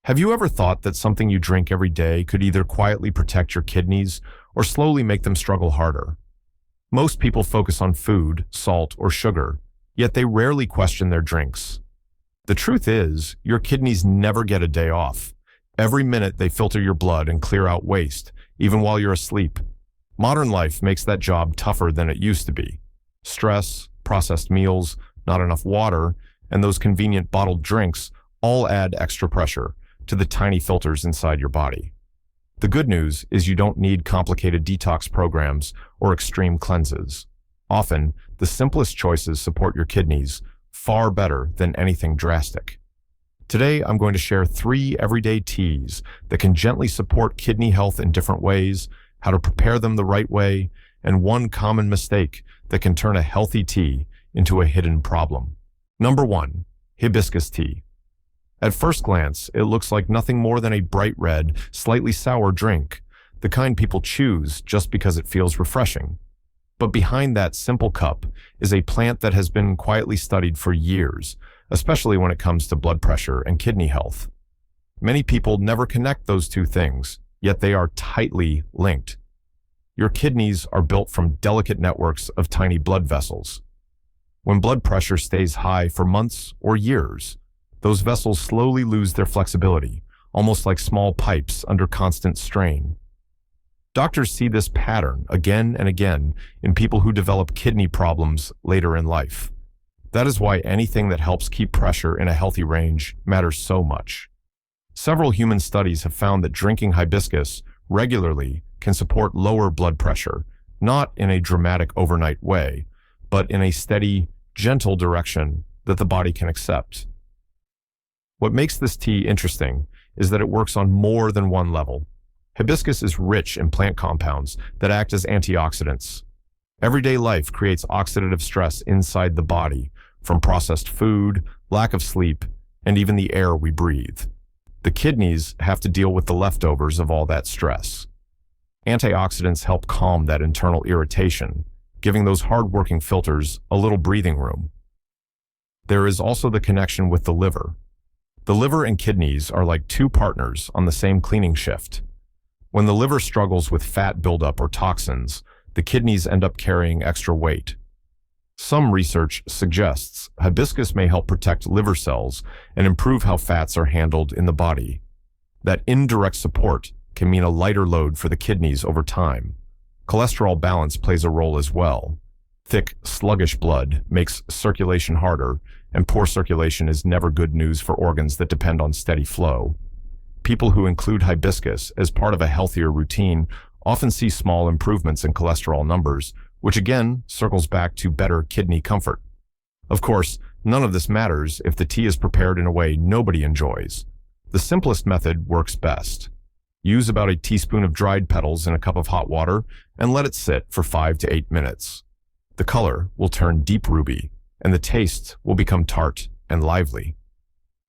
Have you ever thought that something you drink every day could either quietly protect your kidneys or slowly make them struggle harder? Most people focus on food, salt, or sugar, yet they rarely question their drinks. The truth is, your kidneys never get a day off. Every minute they filter your blood and clear out waste, even while you're asleep. Modern life makes that job tougher than it used to be. Stress, processed meals, not enough water, and those convenient bottled drinks all add extra pressure to the tiny filters inside your body. The good news is you don't need complicated detox programs or extreme cleanses. Often, the simplest choices support your kidneys far better than anything drastic. Today, I'm going to share 3 everyday teas that can gently support kidney health in different ways, how to prepare them the right way, and 1 common mistake that can turn a healthy tea into a hidden problem. Number 1, hibiscus tea. At first glance, it looks like nothing more than a bright red, slightly sour drink, the kind people choose just because it feels refreshing. But behind that simple cup is a plant that has been quietly studied for years, especially when it comes to blood pressure and kidney health. Many people never connect those 2 things, yet they are tightly linked. Your kidneys are built from delicate networks of tiny blood vessels. When blood pressure stays high for months or years, those vessels slowly lose their flexibility, almost like small pipes under constant strain. Doctors see this pattern again and again in people who develop kidney problems later in life. That is why anything that helps keep pressure in a healthy range matters so much. Several human studies have found that drinking hibiscus regularly can support lower blood pressure, not in a dramatic overnight way, but in a steady, gentle direction that the body can accept. What makes this tea interesting is that it works on more than one level. Hibiscus is rich in plant compounds that act as antioxidants. Everyday life creates oxidative stress inside the body, from processed food, lack of sleep, and even the air we breathe. The kidneys have to deal with the leftovers of all that stress. Antioxidants help calm that internal irritation, giving those hard-working filters a little breathing room. There is also the connection with the liver. The liver and kidneys are like 2 partners on the same cleaning shift. When the liver struggles with fat buildup or toxins, the kidneys end up carrying extra weight. Some research suggests hibiscus may help protect liver cells and improve how fats are handled in the body. That indirect support can mean a lighter load for the kidneys over time. Cholesterol balance plays a role as well. Thick, sluggish blood makes circulation harder, and poor circulation is never good news for organs that depend on steady flow. People who include hibiscus as part of a healthier routine often see small improvements in cholesterol numbers, which again circles back to better kidney comfort. Of course, none of this matters if the tea is prepared in a way nobody enjoys. The simplest method works best. Use about a teaspoon of dried petals in a cup of hot water and let it sit for 5 to 8 minutes. The color will turn deep ruby, and the taste will become tart and lively.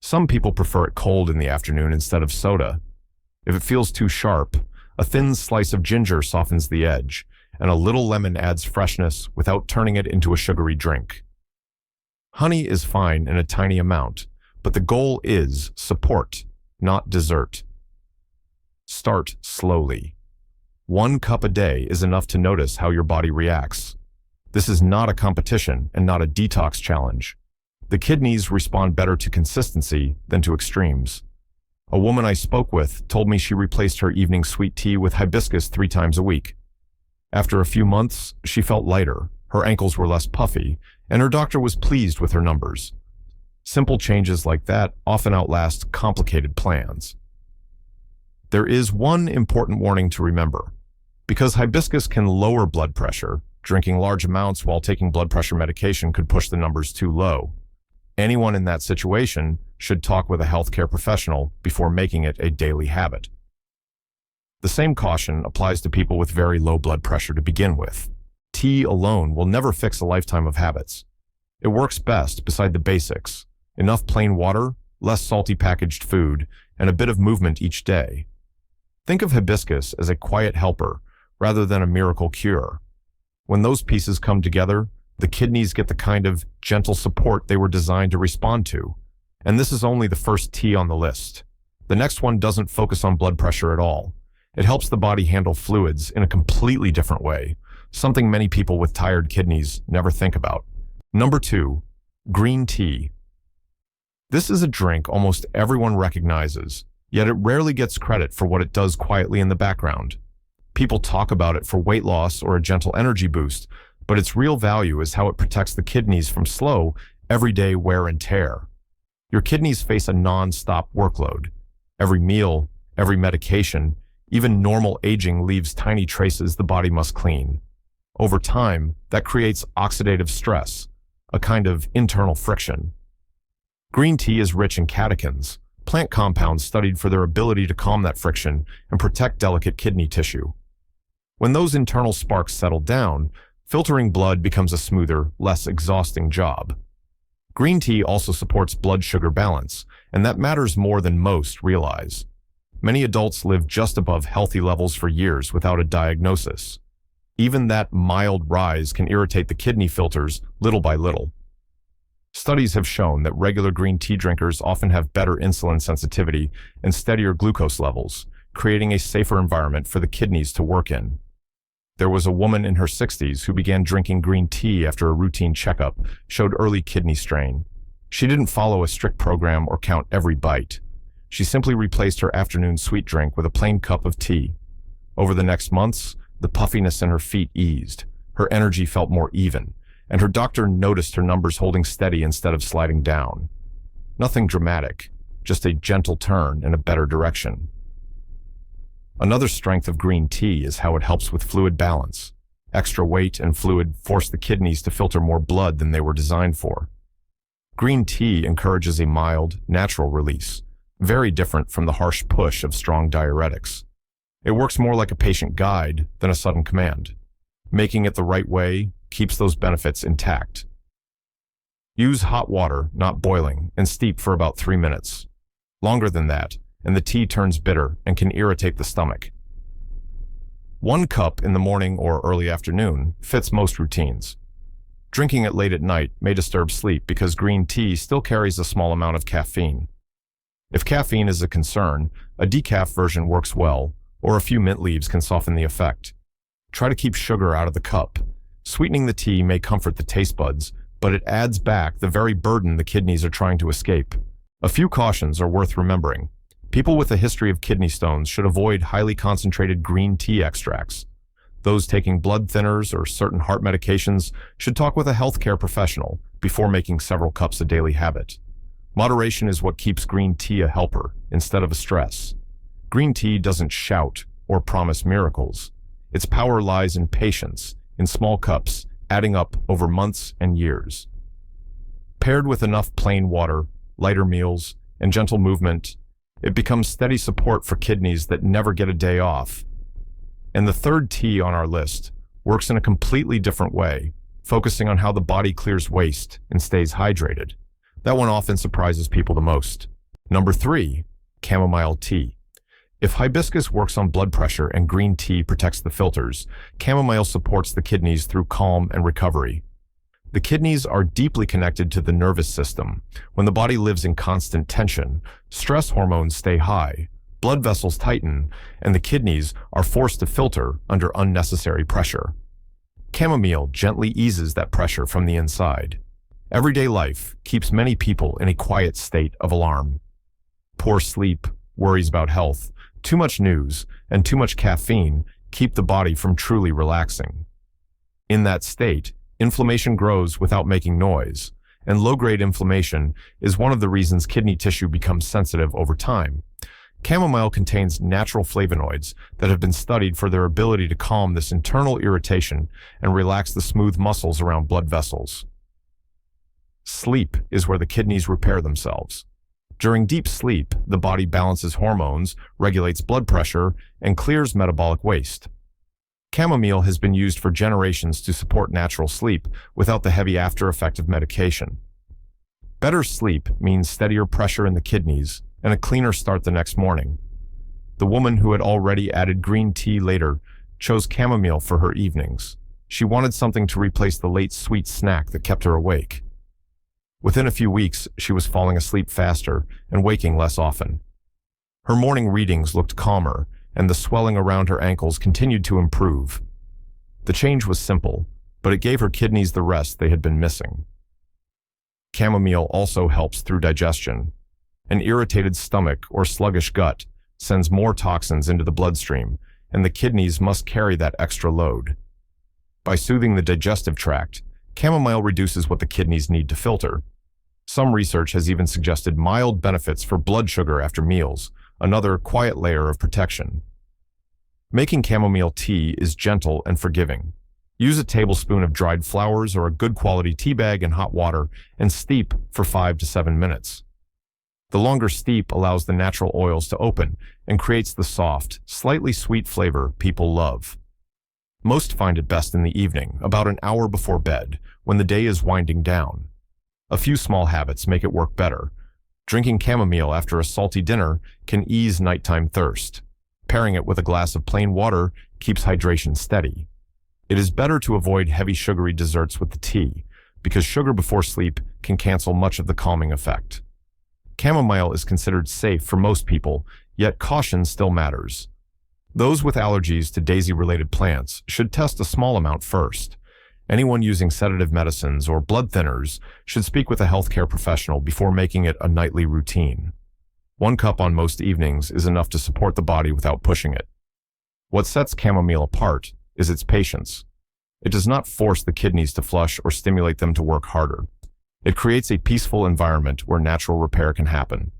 Some people prefer it cold in the afternoon instead of soda. If it feels too sharp, a thin slice of ginger softens the edge, and a little lemon adds freshness without turning it into a sugary drink. Honey is fine in a tiny amount, but the goal is support, not dessert. Start slowly. 1 cup a day is enough to notice how your body reacts. This is not a competition and not a detox challenge. The kidneys respond better to consistency than to extremes. A woman I spoke with told me she replaced her evening sweet tea with hibiscus 3 times a week. After a few months, she felt lighter, her ankles were less puffy, and her doctor was pleased with her numbers. Simple changes like that often outlast complicated plans. There is one important warning to remember. Because hibiscus can lower blood pressure, drinking large amounts while taking blood pressure medication could push the numbers too low. Anyone in that situation should talk with a healthcare professional before making it a daily habit. The same caution applies to people with very low blood pressure to begin with. Tea alone will never fix a lifetime of habits. It works best beside the basics: enough plain water, less salty packaged food, and a bit of movement each day. Think of hibiscus as a quiet helper rather than a miracle cure. When those pieces come together, the kidneys get the kind of gentle support they were designed to respond to. And this is only the first tea on the list. The next one doesn't focus on blood pressure at all. It helps the body handle fluids in a completely different way, something many people with tired kidneys never think about. Number 2, green tea. This is a drink almost everyone recognizes, yet it rarely gets credit for what it does quietly in the background. People talk about it for weight loss or a gentle energy boost, but its real value is how it protects the kidneys from slow, everyday wear and tear. Your kidneys face a non-stop workload. Every meal, every medication, even normal aging leaves tiny traces the body must clean. Over time, that creates oxidative stress, a kind of internal friction. Green tea is rich in catechins, plant compounds studied for their ability to calm that friction and protect delicate kidney tissue. When those internal sparks settle down, filtering blood becomes a smoother, less exhausting job. Green tea also supports blood sugar balance, and that matters more than most realize. Many adults live just above healthy levels for years without a diagnosis. Even that mild rise can irritate the kidney filters little by little. Studies have shown that regular green tea drinkers often have better insulin sensitivity and steadier glucose levels, creating a safer environment for the kidneys to work in. There was a woman in her 60s who began drinking green tea after a routine checkup showed early kidney strain. She didn't follow a strict program or count every bite. She simply replaced her afternoon sweet drink with a plain cup of tea. Over the next months, the puffiness in her feet eased, her energy felt more even, and her doctor noticed her numbers holding steady instead of sliding down. Nothing dramatic, just a gentle turn in a better direction. Another strength of green tea is how it helps with fluid balance. Extra weight and fluid force the kidneys to filter more blood than they were designed for. Green tea encourages a mild, natural release, very different from the harsh push of strong diuretics. It works more like a patient guide than a sudden command. Making it the right way keeps those benefits intact. Use hot water, not boiling, and steep for about 3 minutes. Longer than that, and the tea turns bitter and can irritate the stomach. 1 cup in the morning or early afternoon fits most routines. Drinking it late at night may disturb sleep because green tea still carries a small amount of caffeine. If caffeine is a concern, a decaf version works well, or a few mint leaves can soften the effect. Try to keep sugar out of the cup. Sweetening the tea may comfort the taste buds, but it adds back the very burden the kidneys are trying to escape. A few cautions are worth remembering. People with a history of kidney stones should avoid highly concentrated green tea extracts. Those taking blood thinners or certain heart medications should talk with a healthcare professional before making several cups a daily habit. Moderation is what keeps green tea a helper instead of a stress. Green tea doesn't shout or promise miracles. Its power lies in patience, in small cups, adding up over months and years. Paired with enough plain water, lighter meals, and gentle movement, it becomes steady support for kidneys that never get a day off. And the third tea on our list works in a completely different way, focusing on how the body clears waste and stays hydrated. That one often surprises people the most. Number 3, chamomile tea. If hibiscus works on blood pressure and green tea protects the filters, chamomile supports the kidneys through calm and recovery. The kidneys are deeply connected to the nervous system. When the body lives in constant tension, stress hormones stay high, blood vessels tighten, and the kidneys are forced to filter under unnecessary pressure. Chamomile gently eases that pressure from the inside. Everyday life keeps many people in a quiet state of alarm. Poor sleep, worries about health, too much news, and too much caffeine keep the body from truly relaxing. In that state, inflammation grows without making noise, and low-grade inflammation is one of the reasons kidney tissue becomes sensitive over time. Chamomile contains natural flavonoids that have been studied for their ability to calm this internal irritation and relax the smooth muscles around blood vessels. Sleep is where the kidneys repair themselves. During deep sleep, the body balances hormones, regulates blood pressure, and clears metabolic waste. Chamomile has been used for generations to support natural sleep without the heavy after effect of medication. Better sleep means steadier pressure in the kidneys and a cleaner start the next morning. The woman who had already added green tea later chose chamomile for her evenings. She wanted something to replace the late sweet snack that kept her awake. Within a few weeks, she was falling asleep faster and waking less often. Her morning readings looked calmer, and the swelling around her ankles continued to improve. The change was simple, but it gave her kidneys the rest they had been missing. Chamomile also helps through digestion. An irritated stomach or sluggish gut sends more toxins into the bloodstream, and the kidneys must carry that extra load. By soothing the digestive tract, chamomile reduces what the kidneys need to filter. Some research has even suggested mild benefits for blood sugar after meals, another quiet layer of protection. Making chamomile tea is gentle and forgiving. Use a tablespoon of dried flowers or a good quality tea bag in hot water and steep for 5 to 7 minutes. The longer steep allows the natural oils to open and creates the soft, slightly sweet flavor people love. Most find it best in the evening, about an hour before bed, when the day is winding down. A few small habits make it work better. Drinking chamomile after a salty dinner can ease nighttime thirst. Pairing it with a glass of plain water keeps hydration steady. It is better to avoid heavy sugary desserts with the tea, because sugar before sleep can cancel much of the calming effect. Chamomile is considered safe for most people, yet caution still matters. Those with allergies to daisy-related plants should test a small amount first. Anyone using sedative medicines or blood thinners should speak with a healthcare professional before making it a nightly routine. 1 cup on most evenings is enough to support the body without pushing it. What sets chamomile apart is its patience. It does not force the kidneys to flush or stimulate them to work harder. It creates a peaceful environment where natural repair can happen.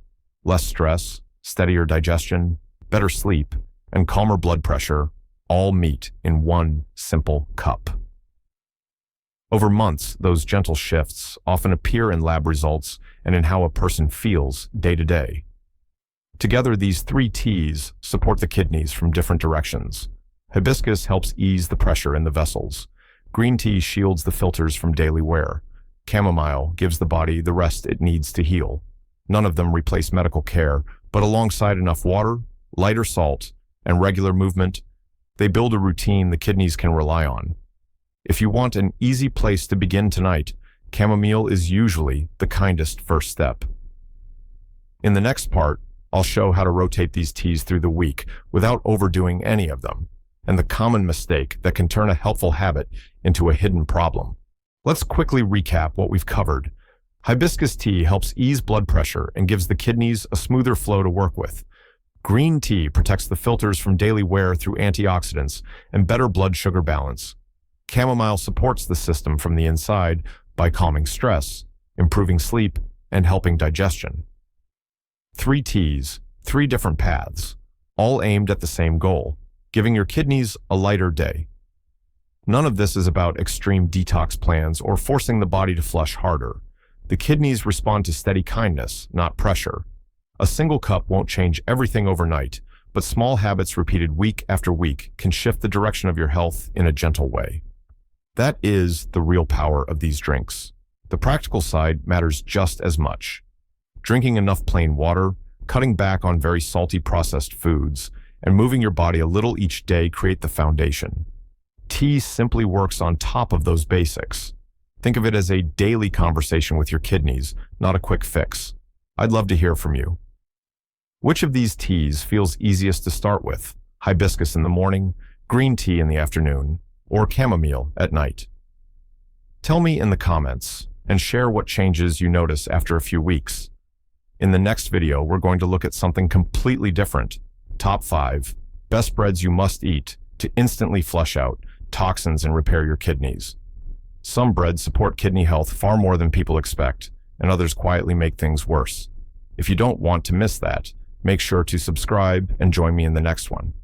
Less stress, steadier digestion, better sleep, and calmer blood pressure all meet in 1 simple cup. Over months, those gentle shifts often appear in lab results and in how a person feels day to day. Together, these 3 teas support the kidneys from different directions. Hibiscus helps ease the pressure in the vessels. Green tea shields the filters from daily wear. Chamomile gives the body the rest it needs to heal. None of them replace medical care, but alongside enough water, lighter salt, and regular movement, they build a routine the kidneys can rely on. If you want an easy place to begin tonight, chamomile is usually the kindest first step. In the next part, I'll show how to rotate these teas through the week without overdoing any of them, and the common mistake that can turn a helpful habit into a hidden problem. Let's quickly recap what we've covered. Hibiscus tea helps ease blood pressure and gives the kidneys a smoother flow to work with. Green tea protects the filters from daily wear through antioxidants and better blood sugar balance. Chamomile supports the system from the inside by calming stress, improving sleep, and helping digestion. 3 teas, 3 different paths, all aimed at the same goal, giving your kidneys a lighter day. None of this is about extreme detox plans or forcing the body to flush harder. The kidneys respond to steady kindness, not pressure. A single cup won't change everything overnight, but small habits repeated week after week can shift the direction of your health in a gentle way. That is the real power of these drinks. The practical side matters just as much. Drinking enough plain water, cutting back on very salty processed foods, and moving your body a little each day create the foundation. Tea simply works on top of those basics. Think of it as a daily conversation with your kidneys, not a quick fix. I'd love to hear from you. Which of these teas feels easiest to start with? Hibiscus in the morning, green tea in the afternoon, or chamomile at night? Tell me in the comments and share what changes you notice after a few weeks. In the next video, we're going to look at something completely different. Top 5 best breads you must eat to instantly flush out toxins and repair your kidneys. Some breads support kidney health far more than people expect, and others quietly make things worse. If you don't want to miss that, make sure to subscribe and join me in the next one.